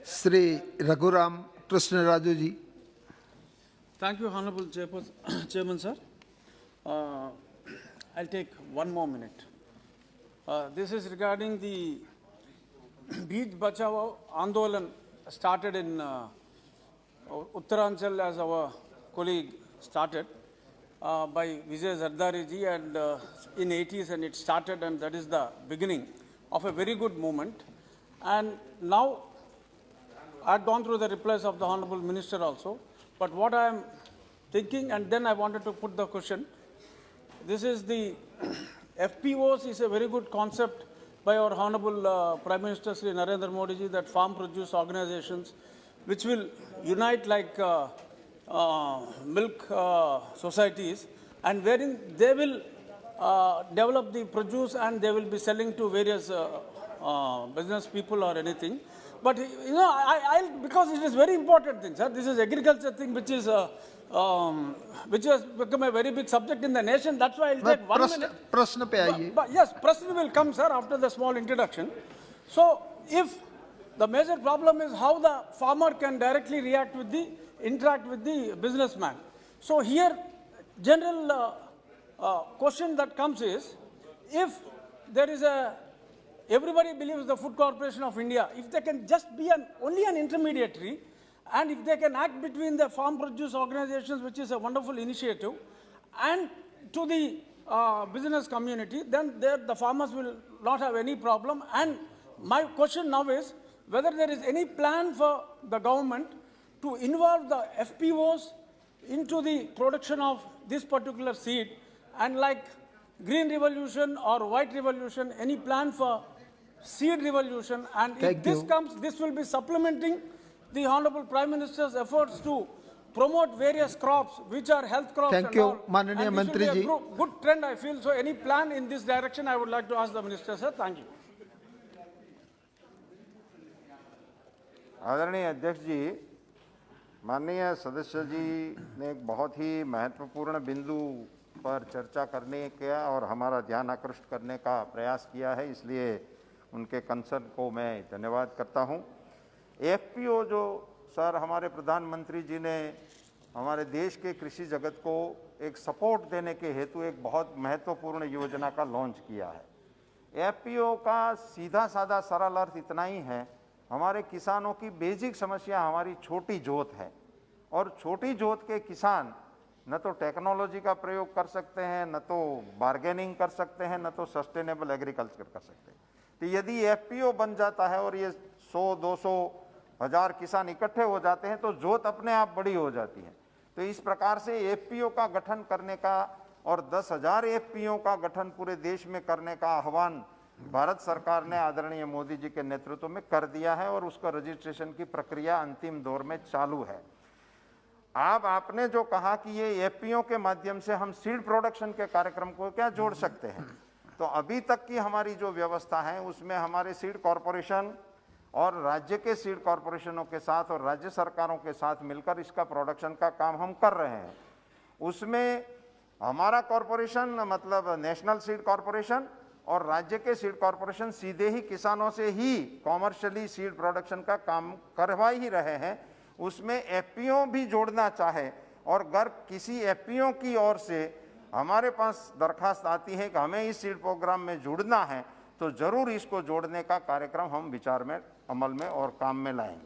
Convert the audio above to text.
Shri Raghuram कृष्णराजू ji. Thank you, Honorable Chairman, sir. I'll take one more minute. This is regarding the Beach Bachao Andolan started in Uttaranchal, as our colleague started by Vijay Zardari ji, and in 80s, and it started, and that is the beginning of a very good movement. And now I had gone through the replies of the Honorable Minister also, but what I am thinking, and then I wanted to put the question, this is the FPOs is a very good concept by our Honorable Prime Minister Sri Narendra Modi ji, that farm produce organizations which will unite like milk societies, and wherein they will develop the produce and they will be selling to various business people or anything. But you know, because it is very important thing, sir. This is agriculture thing which has become a very big subject in the nation. That's why I'll take 1 minute. प्रश्न पे आइए। But yes, Prasna will come, sir, after the small introduction. So, if the major problem is how the farmer can directly interact with the businessman. So here, general question that comes is, if there is everybody believes the Food Corporation of India, if they can just be only an intermediary, and if they can act between the farm produce organizations, which is a wonderful initiative, and to the business community, then the farmers will not have any problem. And my question now is whether there is any plan for the government to involve the FPOs into the production of this particular seed, and like Green Revolution or White Revolution, any plan for seed revolution. And if this comes, this will be supplementing the Honorable Prime Minister's efforts to promote various crops which are health crops. Thank you, Mananiya Mantri ji. Good trend, I feel. So any plan in this direction, I would like to ask the Minister, sir. Thank you. आदरणीय अध्यक्ष जी, माननीय सदस्य जी ने एक बहुत ही महत्वपूर्ण बिंदु पर चर्चा करने का और हमारा ध्यान आकृष्ट करने का प्रयास किया है, इसलिए उनके कंसर्न को मैं धन्यवाद करता हूं। एफपीओ जो सर हमारे प्रधानमंत्री जी ने हमारे देश के कृषि जगत को एक सपोर्ट देने के हेतु एक बहुत महत्वपूर्ण योजना का लॉन्च किया है। एफपीओ का सीधा साधा सरल अर्थ इतना ही है, हमारे किसानों की बेसिक समस्या हमारी छोटी जोत है, और छोटी जोत के किसान न तो टेक्नोलॉजी का प्रयोग कर सकते हैं, न तो बार्गेनिंग कर सकते हैं, न तो सस्टेनेबल एग्रीकल्चर कर सकते हैं। तो यदि एफपीओ बन जाता है और ये 100, 200, 1000 किसान इकट्ठे हो जाते हैं तो जोत अपने आप बड़ी हो जाती है। तो इस प्रकार से एफपीओ का गठन करने का और 10,000 एफपीओ का गठन पूरे देश में करने का आह्वान भारत सरकार ने आदरणीय मोदी जी के नेतृत्व में कर दिया है, और उसका रजिस्ट्रेशन की प्रक्रिया अंतिम दौर में चालू है। आपने जो कहा कि ये एफपीओ के माध्यम से हम सीड प्रोडक्शन के कार्यक्रम को क्या जोड़ सकते हैं, तो अभी तक की हमारी जो व्यवस्था है उसमें हमारे सीड कॉरपोरेशन और राज्य के सीड कॉरपोरेशनों के साथ और राज्य सरकारों के साथ मिलकर इसका प्रोडक्शन का काम हम कर रहे हैं। उसमें हमारा कॉरपोरेशन मतलब नेशनल सीड कॉरपोरेशन और राज्य के सीड कॉरपोरेशन सीधे ही किसानों से ही कॉमर्शियली सीड प्रोडक्शन का काम करवा ही रहे हैं। उसमें एफपीओ भी जोड़ना चाहे, और अगर किसी एफपीओ की ओर से हमारे पास दरखास्त आती है कि हमें इस सीड प्रोग्राम में जुड़ना है, तो जरूर इसको जोड़ने का कार्यक्रम हम विचार में, अमल में और काम में लाएंगे।